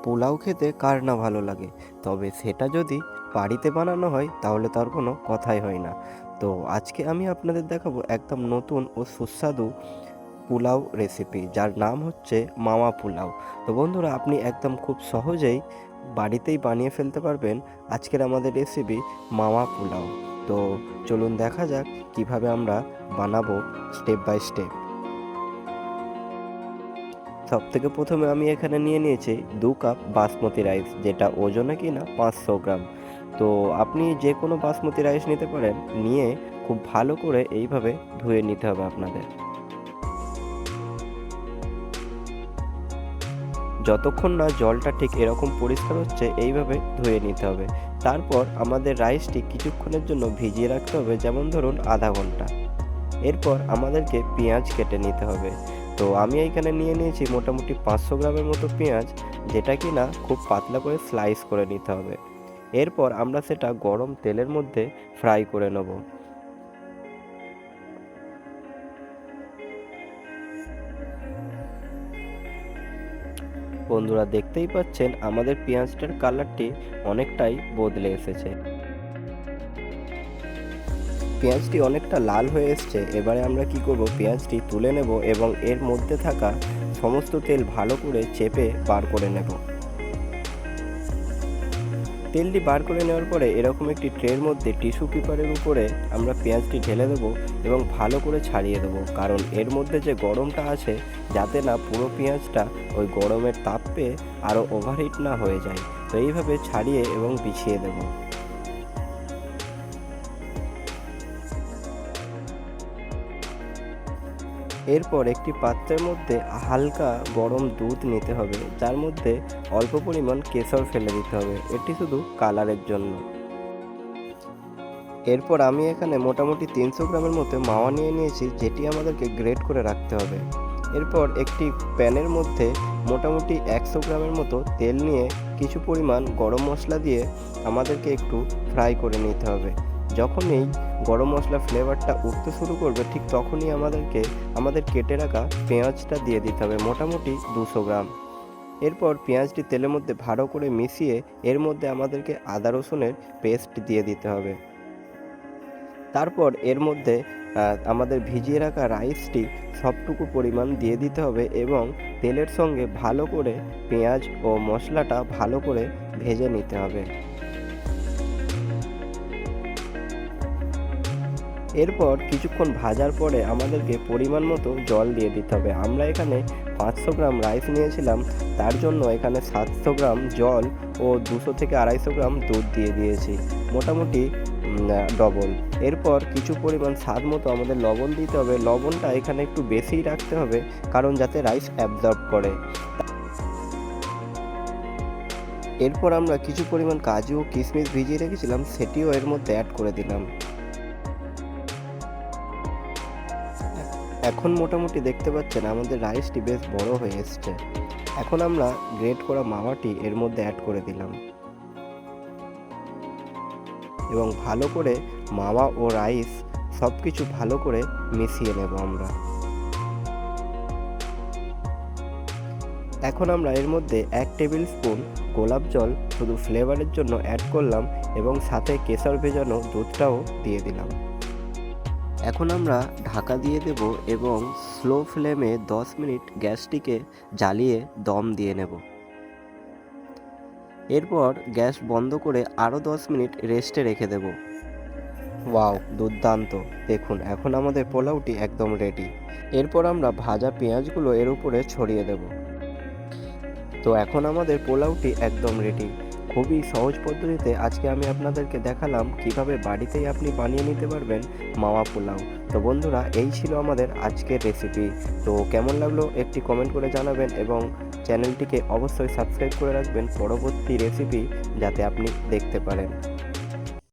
পোলাও খেতে কার না ভালো লাগে, তবে সেটা যদি বাড়িতে বানানো হয় তাহলে তার কোনো কথাই হয় না। তো আজকে আমি আপনাদের দেখাবো একদম নতুন ও সুস্বাদু পোলাও রেসিপি, যার নাম হচ্ছে মাওয়া পোলাও। তো বন্ধুরা, আপনি একদম খুব সহজেই বাড়িতেই বানিয়ে ফেলতে পারবেন আজকের আমাদের রেসিপি মাওয়া পোলাও। তো চলুন দেখা যাক কিভাবে আমরা বানাবো স্টেপ বাই স্টেপ। সবথেকে প্রথমে আমি এখানে নিয়ে নিয়েছি 2 কাপ বাসমতি রাইস, যেটা ওজনে কিনা 500 গ্রাম। তো আপনি যে কোনো বাসমতি রাইস নিতে পারেন। নিয়ে খুব ভালো করে এইভাবে ধুয়ে নিতে হবে আপনাদের। যতক্ষণ না জলটা ঠিক এরকম পরিষ্কার হচ্ছে এইভাবে ধুয়ে নিতে হবে। তারপর আমাদের রাইসটি কিছুক্ষণের জন্য ভিজিয়ে রাখতে হবে, যেমন ধরুন আধা ঘন্টা। এরপর আমাদেরকে পেঁয়াজ কেটে নিতে হবে। তো আমি এইখানে নিয়ে নিয়েছি মোটামুটি 500 গ্রামের মতো পেঁয়াজ, যেটা কিনা খুব পাতলা করে স্লাইস করে নিতে হবে। এরপর আমরা সেটা গরম তেলের মধ্যে ফ্রাই করে নেব। বন্ধুরা, দেখতেই পাচ্ছেন আমাদের পেঁয়াজটার কালারটি অনেকটাই বদলে এসেছে। পেঁয়াজটি অনেকটা লাল হয়ে এসছে। এবারে আমরা কি করব, পেঁয়াজটি তুলে নেব এবং এর মধ্যে থাকা সমস্ত তেল ভালো করে চেপে বার করে নেব। তেলটি বার করে নেওয়ার পরে এরকম একটি ট্রের মধ্যে টিস্যু পেপারের উপরে আমরা পেঁয়াজটি ঢেলে দেবো এবং ভালো করে ছাড়িয়ে দেবো, কারণ এর মধ্যে যে গরমটা আছে, যাতে না পুরো পেঁয়াজটা ওই গরমের তাপ পেয়ে আরও ওভারহিট না হয়ে যায়। তো এইভাবে ছাড়িয়ে এবং বিছিয়ে দেবো। এরপর একটি পাত্রের মধ্যে হালকা গরম দুধ নিতে হবে, যার মধ্যে অল্প পরিমাণ কেশর ফেলে দিতে হবে, এটি শুধু কালারের জন্য। এরপর আমি এখানে মোটামুটি 300 গ্রামের মতো মাওয়া নিয়ে নিয়েছি, যেটি আমাদেরকে গ্রেট করে রাখতে হবে। এরপর একটি প্যানের মধ্যে মোটামুটি 100 গ্রামের মতো তেল নিয়ে কিছু পরিমাণ গরম মশলা দিয়ে আমাদেরকে একটু ফ্রাই করে নিতে হবে। যখন এই গরম মশলার ফ্লেভারটা উঠতে শুরু করবে, ঠিক তখনই আমাদেরকে আমাদের কেটে রাখা পেঁয়াজটা দিয়ে দিতে হবে, মোটামুটি 200 গ্রাম। এরপর পেঁয়াজটি তেলের মধ্যে ভালো করে মিশিয়ে এর মধ্যে আমাদেরকে আদা রসুনের পেস্ট দিয়ে দিতে হবে। তারপর এর মধ্যে আমাদের ভিজিয়ে রাখা রাইসটি সবটুকু পরিমাণ দিয়ে দিতে হবে এবং তেলের সঙ্গে ভালো করে পেঁয়াজ ও মশলাটা ভালো করে ভেজে নিতে হবে। এরপর কিছুক্ষণ ভাজার পরে আমাদেরকে পরিমাণ মতো জল দিয়ে দিতে হবে। আমরা এখানে 500 গ্রাম রাইস নিয়েছিলাম, তার জন্য এখানে 700 গ্রাম জল ও 200 থেকে 250 গ্রাম দুধ দিয়ে দিয়েছি, মোটামুটি ডবল। এরপর কিছু পরিমাণ স্বাদ মতো আমাদের লবণ দিতে হবে। লবণটা এখানে একটু বেশিই রাখতে হবে, কারণ যাতে রাইস অ্যাবজর্ব করে। এরপর আমরা কিছু পরিমাণ কাজু ও কিশমিশ ভিজিয়ে রেখেছিলাম, সেটিও এর মধ্যে অ্যাড করে দিলাম। এখন মোটামুটি দেখতে পাচ্ছেন আমাদের রাইসটি বেশ বড় হয়ে এসছে। এখন আমরা গ্রেট করা মাওয়াটি এর মধ্যে অ্যাড করে দিলাম এবং ভালো করে মাওয়া ও রাইস সব কিছু ভালো করে মিশিয়ে নেব আমরা। এখন আমরা এর মধ্যে 1 টেবিল স্পুন গোলাপ জল শুধু ফ্লেভারের জন্য অ্যাড করলাম এবং সাথে কেশর ভেজানো দুধটাও দিয়ে দিলাম। এখন আমরা ঢাকা দিয়ে দেব এবং স্লো ফ্লেমে 10 মিনিট গ্যাসটিকে জ্বালিয়ে দম দিয়ে নেব। এরপর গ্যাস বন্ধ করে আরও 10 মিনিট রেস্টে রেখে দেব। ওয়াও, দুর্দান্ত! দেখুন এখন আমাদের পোলাওটি একদম রেডি। এরপর আমরা ভাজা পেঁয়াজগুলো এর উপরে ছড়িয়ে দেব। তো এখন আমাদের পোলাওটি একদম রেডি। খুবই সহজ পদ্ধতিতে আজকে আমি আপনাদেরকে দেখালাম কিভাবে বাড়িতেই আপনি বানিয়ে নিতে পারবেন মাওয়া পোলাও। তো বন্ধুরা, এই ছিল আমাদের আজকের রেসিপি। তো কেমন লাগলো একটি কমেন্ট করে জানাবেন এবং চ্যানেলটিকে অবশ্যই সাবস্ক্রাইব করে রাখবেন পরবর্তী রেসিপি যাতে আপনি দেখতে পারেন।